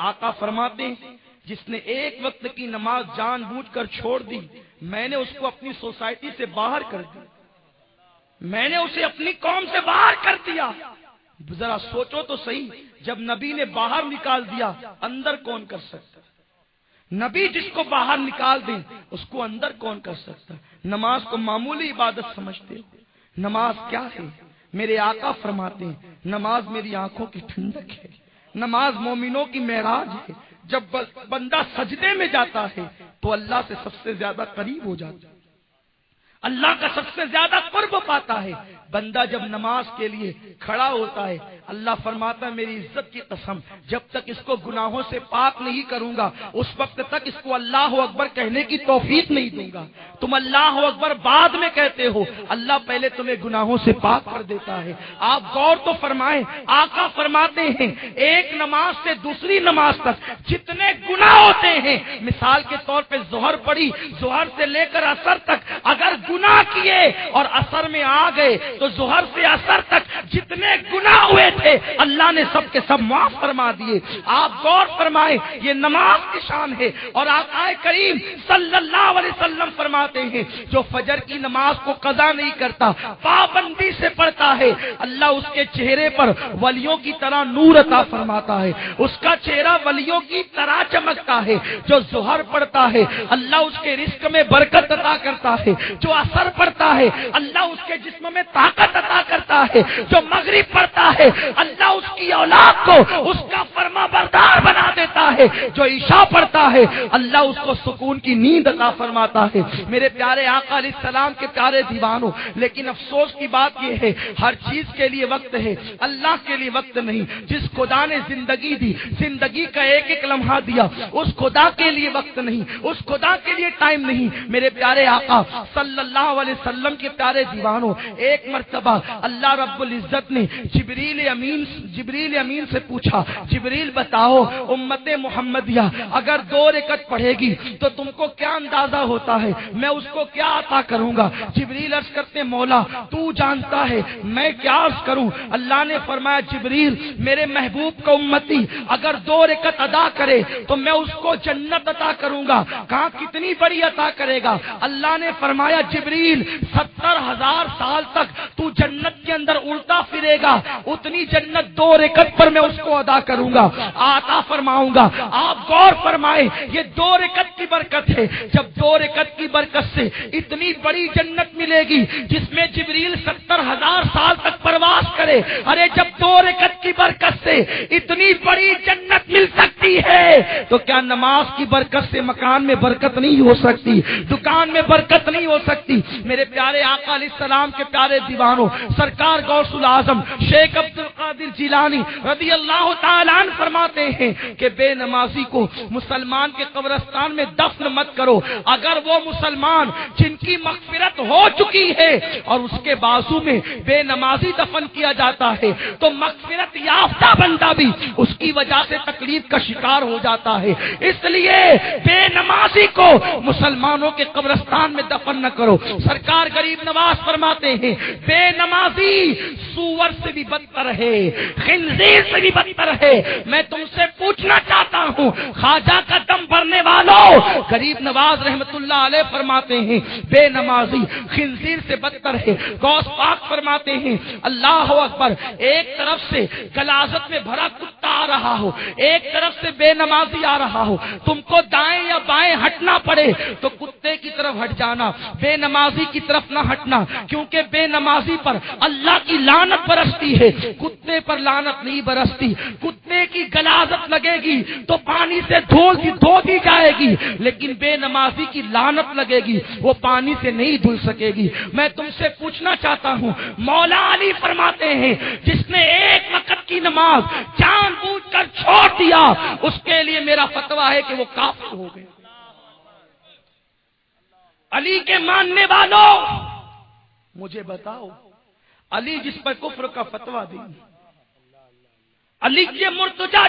آقا فرماتے ہیں جس نے ایک وقت کی نماز جان بوجھ کر چھوڑ دی، میں نے اس کو اپنی سوسائٹی سے باہر کر دیا، میں نے اسے اپنی قوم سے باہر کر دیا۔ ذرا سوچو تو صحیح، جب نبی نے باہر نکال دیا، اندر کون کر سکتا؟ نبی جس کو باہر نکال دیں اس کو اندر کون کر سکتا؟ نماز کو معمولی عبادت سمجھتے ہو؟ نماز کیا ہے؟ میرے آقا فرماتے ہیں نماز میری آنکھوں کی ٹھنڈک ہے، نماز مومنوں کی معراج ہے۔ جب بندہ سجدے میں جاتا ہے تو اللہ سے سب سے زیادہ قریب ہو جاتا ہے، اللہ کا سب سے زیادہ قرب پاتا ہے۔ بندہ جب نماز کے لیے کھڑا ہوتا ہے، اللہ فرماتا ہے میری عزت کی قسم جب تک اس کو گناہوں سے پاک نہیں کروں گا اس وقت تک اس کو اللہ اکبر کہنے کی توفیق نہیں دوں گا۔ تم اللہ اکبر بعد میں کہتے ہو، اللہ پہلے تمہیں گناہوں سے پاک کر دیتا ہے۔ آپ غور تو فرمائیں، آقا فرماتے ہیں ایک نماز سے دوسری نماز تک جتنے گناہ ہوتے ہیں، مثال کے طور پہ ظہر پڑی، ظہر سے لے کر عصر تک اگر گناہ کیے اور عصر میں آ گئے تو ظہر سے عصر تک جتنے گناہ ہوئے تھے اللہ نے سب کے سب معاف فرما دیے۔ آپ غور فرمائیں، یہ نماز کی شان ہے۔ اور آقا کریم صلی اللہ علیہ وسلم فرماتے ہیں جو فجر کی نماز کو قضا نہیں کرتا، پابندی سے پڑھتا ہے، اللہ اس کے چہرے پر ولیوں کی طرح نور عطا فرماتا ہے، اس کا چہرہ ولیوں کی طرح چمکتا ہے۔ جو ظہر پڑھتا ہے اللہ اس کے رزق میں برکت عطا کرتا ہے، جو عصر پڑھتا ہے اللہ اس کے جسم میں طاقت عطا کرتا ہے، جو مغرب پڑھتا ہے اللہ اس کی اولاد کو اس کا فرما بردار بنا دیتا ہے، جو عشاء پڑھتا ہے اللہ اس کو سکون کی نیند عطا فرماتا ہے۔ میرے پیارے آقا علیہ السلام کے پیارے دیوانوں، لیکن افسوس کی بات یہ ہے ہر چیز کے لیے وقت ہے، اللہ کے لیے وقت نہیں۔ جس خدا نے زندگی دی، زندگی کا ایک ایک لمحہ دیا، اس خدا کے لیے وقت نہیں، اس خدا کے لیے ٹائم نہیں۔ میرے پیارے آقا صلی اللہ علیہ وسلم کے پیارے دیوانوں، ایک مرتبہ اللہ رب العزت نے جبریل امین سے پوچھا، جبریل بتاؤ امت محمدیہ اگر 2 رکعت پڑھے گی تو تم کو کیا اندازہ ہوتا ہے میں اس کو کیا عطا کروں گا؟ جبریل عرض کرتے مولا تو جانتا ہے میں کیا عرض کروں؟ اللہ نے فرمایا جبریل میرے محبوب کا امتی اگر 2 رکعت ادا کرے تو میں اس کو جنت عطا کروں گا۔ کہاں کتنی بڑی عطا کرے گا؟ اللہ نے فرمایا جبریل 70,000 سال تک تو جنت کے اندر الٹا پھرے گا، اتنی جنت 2 رکعت پر میں اس کو ادا کروں گا، عطا فرماؤں گا۔ آپ غور فرمائیں یہ 2 رکعت کی برکت ہے۔ جب 2 رکعت کی برکت سے اتنی بڑی جنت ملے گی جس میں جبریل 70,000 سال تک پرواز کرے، ارے جب 2 رکعت کی برکت سے اتنی بڑی جنت مل سکتی ہے تو کیا نماز کی برکت سے مکان میں برکت نہیں ہو سکتی؟ دکان میں برکت نہیں ہو سکتی؟ میرے پیارے آقا علیہ السلام کے پیارے دیوانوں، سرکار غوث العظم شیخ عبد القادر جیلانی رضی اللہ تعالیٰ عنہ فرماتے ہیں کہ بے نمازی کو مسلمان کے قبرستان میں دفن مت کرو۔ اگر وہ مسلمان جن کی مغفرت ہو چکی ہے اور اس کے بازو میں بے نمازی دفن کیا جاتا ہے تو مغفرت یافتہ بندہ بھی اس کی وجہ سے تکلیف کا شکار ہو جاتا ہے۔ اس لیے بے نمازی کو مسلمانوں کے قبرستان میں دفن نہ کرو۔ سرکار غریب نواز فرماتے ہیں بے نمازی سور سے بھی بدتر ہے، خنزیر سے بھی بدتر ہے۔ میں تم سے پوچھنا چاہتا ہوں خواجہ کا دم بھرنے والوں، غریب نواز رحمت اللہ علیہ فرماتے ہیں بے نمازی خنزیر سے بدتر ہے۔ غوث پاک فرماتے ہیں اللہ اکبر، ایک طرف سے غلاظت میں بھرا کتا آ رہا ہو، ایک طرف سے بے نمازی آ رہا ہو، تم کو دائیں یا بائیں ہٹنا پڑے تو کتے کی طرف ہٹ جانا، بے نمازی کی طرف نہ ہٹنا، کیونکہ بے نمازی پر اللہ کی لعنت برستی ہے، کتے پر لعنت نہیں برستی۔ کتے کی غلاظت لگے گی تو پانی سے دھو دی جائے گی، لیکن بے نمازی کی لعنت لگے گی وہ پانی سے نہیں دھل سکے گی۔ میں تم سے پوچھنا چاہتا ہوں مولا علی فرماتے ہیں جس نے ایک وقت کی نماز جان بوجھ کر چھوڑ دیا اس کے لیے میرا فتویٰ ہے کہ وہ کافر ہو گئے۔ علی کے ماننے والوں مجھے بتاؤ، علی جس پر کفر کا فتویٰ دی، علی کے مرتضیٰ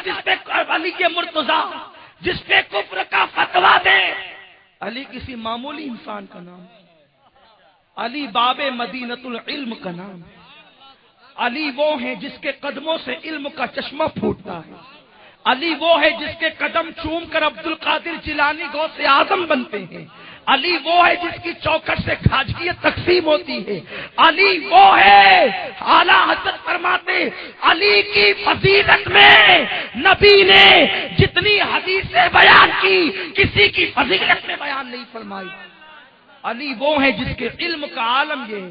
جس پہ کفر کا فتویٰ دے، علی کسی معمولی انسان کا نام ہے؟ علی باب مدینۃ العلم کا نام ہے۔ علی وہ ہیں جس کے قدموں سے علم کا چشمہ پھوٹتا ہے۔ علی وہ ہے جس کے قدم چوم کر عبد القادر جیلانی غوث اعظم بنتے ہیں. علی وہ ہے جس کی چوکھٹ سے کھاجگیت تقسیم ہوتی ہے. علی وہ ہے، اعلیٰ حضرت فرماتے علی کی فضیلت میں نبی نے جتنی حدیثیں بیان کی کسی کی فضیلت میں بیان نہیں فرمائی. علی وہ ہے جس کے علم کا عالم یہ ہے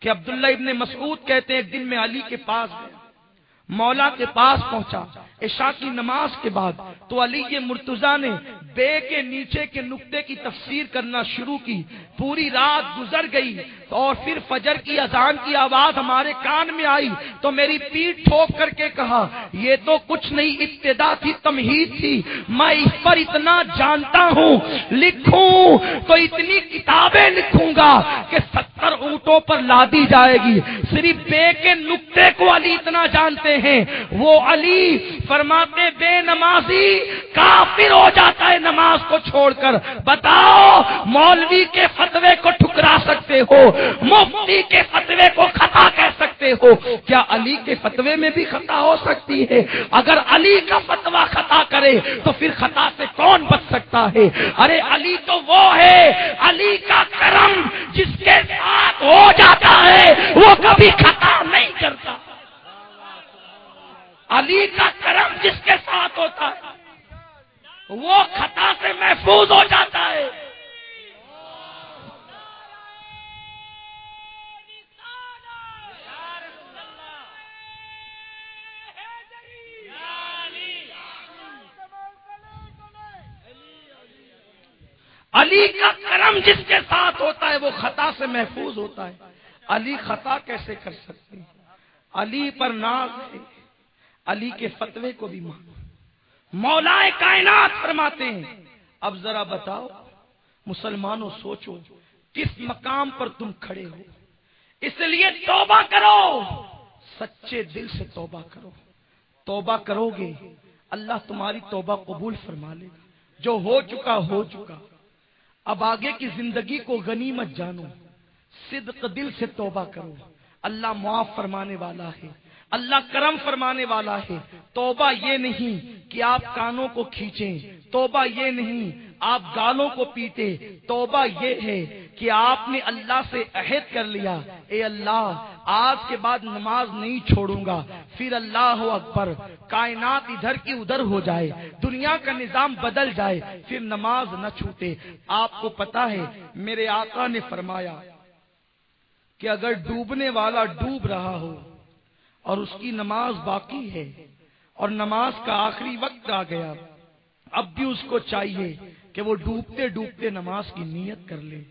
کہ عبداللہ ابن مسعود کہتے ہیں ایک دن میں علی کے پاس گیا، مولا کے پاس پہنچا عشاء کی نماز کے بعد، تو علی کے مرتضیٰ نے بے کے نیچے کے نقطے کی تفسیر کرنا شروع کی. پوری رات گزر گئی اور پھر فجر کی اذان کی آواز ہمارے کان میں آئی تو میری پیٹھ ٹھوک کر کے کہا یہ تو کچھ نہیں ابتدا تھی، تمہید تھی. میں اس پر اتنا جانتا ہوں، لکھوں تو اتنی کتابیں لکھوں گا کہ 70 اونٹوں پر لادی جائے گی. صرف بے کے نقطے کو علی اتنا جانتے ہیں. وہ علی فرماتے بے نمازی کافر ہو جاتا ہے نماز کو چھوڑ کر. بتاؤ مولوی کے فتوے کو ٹھکرا سکتے ہو، مفتی کے فتوے کو خطا کہہ سکتے ہو، کیا علی کے فتوے میں بھی خطا ہو سکتی ہے؟ اگر علی کا فتویٰ خطا کرے تو پھر خطا سے کون بچ سکتا ہے؟ ارے علی تو وہ ہے، علی کا کرم جس کے ساتھ ہو جاتا ہے وہ کبھی خطا نہیں کرتا. علی کا کرم جس کے ساتھ ہوتا ہے وہ خطا سے محفوظ ہو جاتا ہے. علی کا کرم جس کے ساتھ ہوتا ہے وہ خطا سے محفوظ ہوتا ہے. علی خطا کیسے کر سکتے ہیں؟ علی پر ناز ہے، علی کے فتوے کو بھی مانو. مولا کائنات فرماتے ہیں اب ذرا بتاؤ مسلمانوں، سوچو کس مقام پر تم کھڑے ہو. اس لیے توبہ کرو، سچے دل سے توبہ کرو. توبہ کرو گے اللہ تمہاری توبہ قبول فرما لے گا. جو ہو چکا ہو چکا. اب آگے کی زندگی کو غنیمت جانو، صدق دل سے توبہ کرو. اللہ معاف فرمانے والا ہے، اللہ کرم فرمانے والا ہے. توبہ یہ نہیں کہ آپ کانوں کو کھینچیں، توبہ یہ نہیں آپ گالوں کو پیٹے. توبہ یہ ہے کہ آپ نے اللہ سے عہد کر لیا اے اللہ آج کے بعد نماز نہیں چھوڑوں گا. پھر اللہ اکبر، کائنات ادھر کی ادھر ہو جائے، دنیا کا نظام بدل جائے، پھر نماز نہ چھوٹے. آپ کو پتا ہے میرے آقا نے فرمایا کہ اگر ڈوبنے والا ڈوب رہا ہو اور اس کی نماز باقی ہے اور نماز کا آخری وقت آ گیا، اب بھی اس کو چاہیے کہ وہ ڈوبتے ڈوبتے نماز کی نیت کر لے.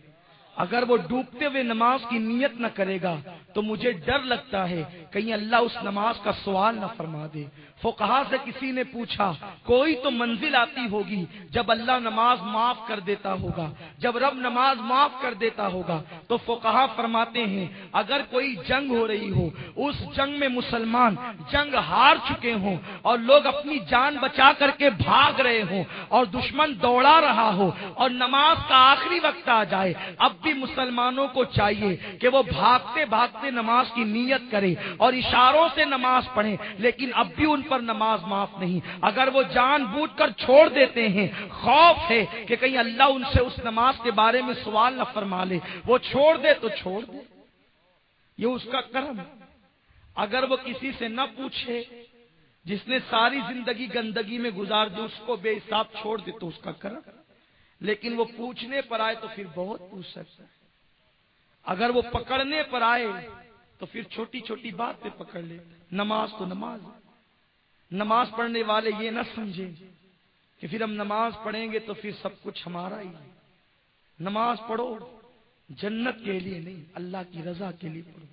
اگر وہ ڈوبتے ہوئے نماز کی نیت نہ کرے گا تو مجھے ڈر لگتا ہے کہیں اللہ اس نماز کا سوال نہ فرما دے. فقہا سے کسی نے پوچھا کوئی تو منزل آتی ہوگی جب اللہ نماز معاف کر دیتا ہوگا، جب رب نماز معاف کر دیتا ہوگا. تو فقہا فرماتے ہیں اگر کوئی جنگ ہو رہی ہو، اس جنگ میں مسلمان جنگ ہار چکے ہوں اور لوگ اپنی جان بچا کر کے بھاگ رہے ہوں اور دشمن دوڑا رہا ہو اور نماز کا آخری وقت آ جائے، اب بھی مسلمانوں کو چاہیے کہ وہ بھاگتے بھاگتے نماز کی نیت کرے اور اشاروں سے نماز پڑھیں، لیکن اب بھی ان پر نماز معاف نہیں. اگر وہ جان بوجھ کر چھوڑ دیتے ہیں، خوف ہے کہ کہیں اللہ ان سے اس نماز کے بارے میں سوال نہ فرما لے، وہ چھوڑ دے تو چھوڑ دے، یہ اس کا کرم ہے. اگر وہ کسی سے نہ پوچھے، جس نے ساری زندگی گندگی میں گزار دی اس کو بے حساب چھوڑ دے تو اس کا کرم. لیکن وہ پوچھنے پر آئے تو پھر بہت پوچھ سکتا ہے. اگر وہ پکڑنے پر آئے تو پھر چھوٹی چھوٹی بات پہ پکڑ لے. نماز تو نماز ہے. نماز پڑھنے والے یہ نہ سمجھیں کہ پھر ہم نماز پڑھیں گے تو پھر سب کچھ ہمارا ہی ہے. نماز پڑھو جنت کے لیے نہیں، اللہ کی رضا کے لیے پڑھو.